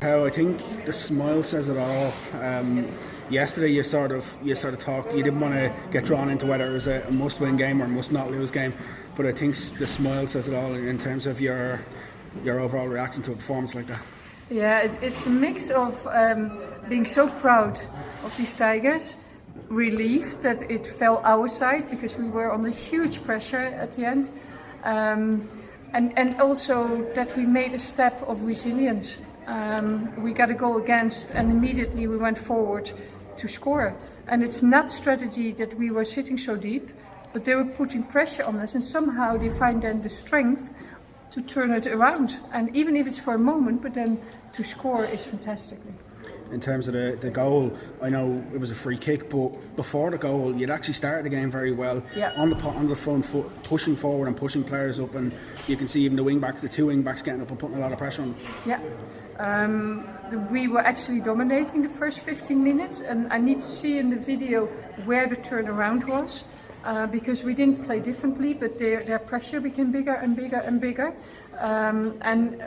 Pauw, I think the smile says it all. Yesterday, you sort of talked. You didn't want to get drawn into whether it was a must-win game or must-not-lose game, but I think the smile says it all in terms of your overall reaction to a performance like that. Yeah, it's a mix of being so proud of these Tigers, relieved that it fell our side because we were under huge pressure at the end, and also that we made a step of resilience. We got a goal against and immediately we went forward to score. And it's not strategy that we were sitting so deep, but they were putting pressure on us and somehow they find then the strength to turn it around. And even if it's for a moment, but then to score is fantastic. In terms of the goal, I know it was a free kick, but before the goal, you'd actually started the game very well. Yeah. On the front foot, pushing forward and pushing players up, and you can see even the two wing backs getting up and putting a lot of pressure on them. Yeah. We were actually dominating the first 15 minutes, and I need to see in the video where the turnaround was. Because we didn't play differently, but their pressure became bigger and bigger and bigger. And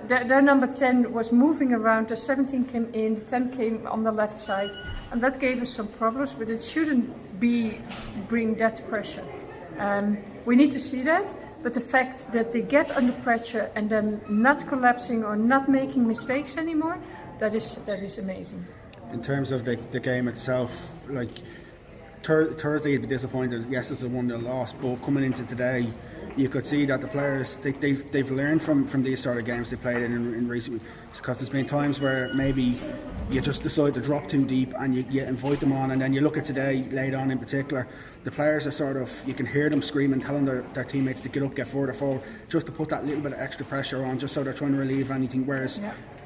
their number 10 was moving around, the 17 came in, the 10 came on the left side. And that gave us some problems, but it shouldn't bring that pressure. We need to see that, but the fact that they get under pressure and then not collapsing or not making mistakes anymore, that is amazing. In terms of the game itself, like, Thursday you'd be disappointed. Yes, it's a 1-0 loss, but coming into today, you could see that the players they've learned from these sort of games they played in recent weeks. Because there's been times where maybe you just decide to drop too deep and you invite them on, and then you look at today, late on in particular, the players are sort of, you can hear them screaming, telling their teammates to get up, get further forward, just to put that little bit of extra pressure on, just so they're trying to relieve anything. Whereas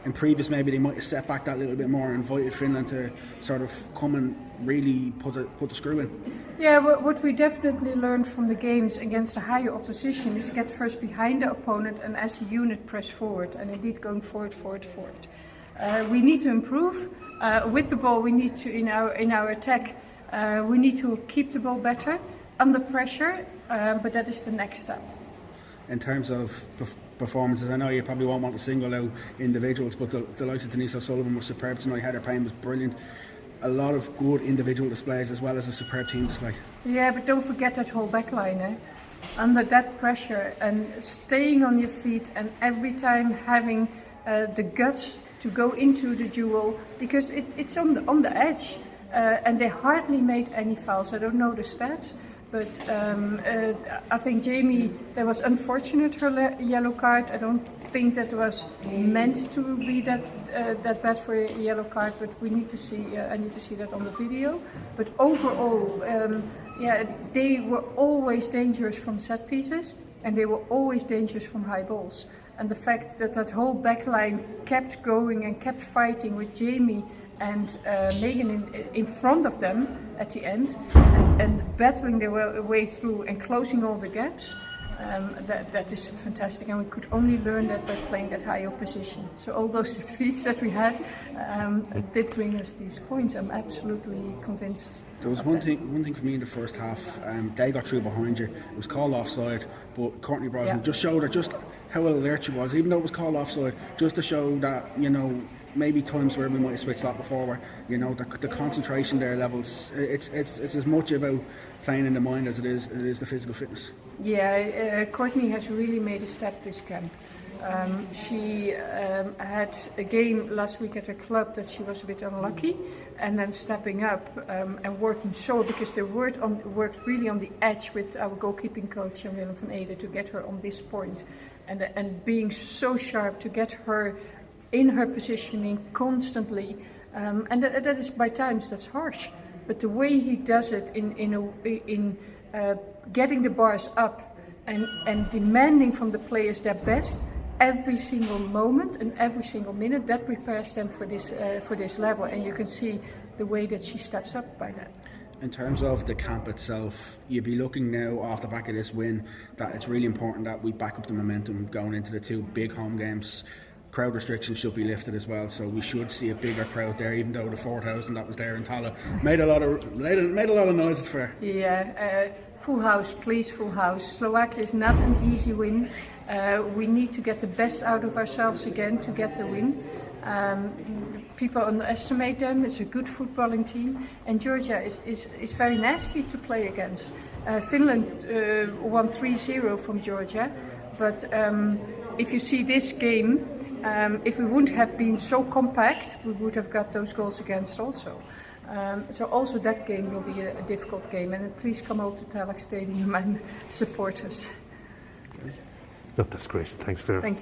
in previous, maybe they might have set back that little bit more and invited Finland to sort of come and really put the screw in. Yeah, what we definitely learned from the games against a higher opposition is get first behind the opponent and as a unit press forward, and indeed going forward. We need to improve with the ball. We need to in our attack. We need to keep the ball better under pressure, but that is the next step. In terms of performances, I know you probably won't want to single out individuals, but the likes of Denise O'Sullivan was superb tonight. Heather Payne was brilliant. A lot of good individual displays as well as a superb team display. Yeah, but don't forget that whole back line, under that pressure and staying on your feet and every time having the guts to go into the duel, because it's on the edge, and they hardly made any fouls. I don't know the stats, but I think Jamie, that was unfortunate, her yellow card. I don't think that was meant to be that bad for a yellow card, but we need to see. I need to see that on the video. But overall, they were always dangerous from set pieces, and they were always dangerous from high balls. And the fact that whole back line kept going and kept fighting with Jamie and Megan in front of them at the end, and battling their way through and closing all the gaps. That is fantastic, and we could only learn that by playing that higher position. So all those defeats that we had did bring us these points. I'm absolutely convinced. There was one thing for me in the first half. They got through behind you. It was called offside, but Courtney Brosnan just showed her just how alert she was, even though it was called offside, just to show that, you know, maybe times where we might have switched that before, where, you know, the concentration there levels. It's as much about playing in the mind as it is the physical fitness. Yeah, Courtney has really made a step this camp. She had a game last week at her club that she was a bit unlucky, and then stepping up and working so, because they worked really on the edge with our goalkeeping coach Willem van Ede to get her on this point, and being so sharp to get her in her positioning constantly, and that is by times that's harsh, but the way he does it in getting the bars up and demanding from the players their best every single moment and every single minute, that prepares them for this level, and you can see the way that she steps up by that. In terms of the camp itself, you'd be looking now off the back of this win that it's really important that we back up the momentum going into the two big home games. Crowd restrictions should be lifted as well, so we should see a bigger crowd there, even though the 4,000 that was there in Tala made a lot of noise. It's fair. Yeah, full house, please, full house. Slovakia is not an easy win. We need to get the best out of ourselves again to get the win. People underestimate them. It's a good footballing team, and Georgia is very nasty to play against. Finland won 3-0 from Georgia, but if you see this game, if we wouldn't have been so compact, we would have got those goals against also. So also that game will be a difficult game, and please come out to Telek Stadium and support us. No, that's great. Thanks, Vera. Thank you.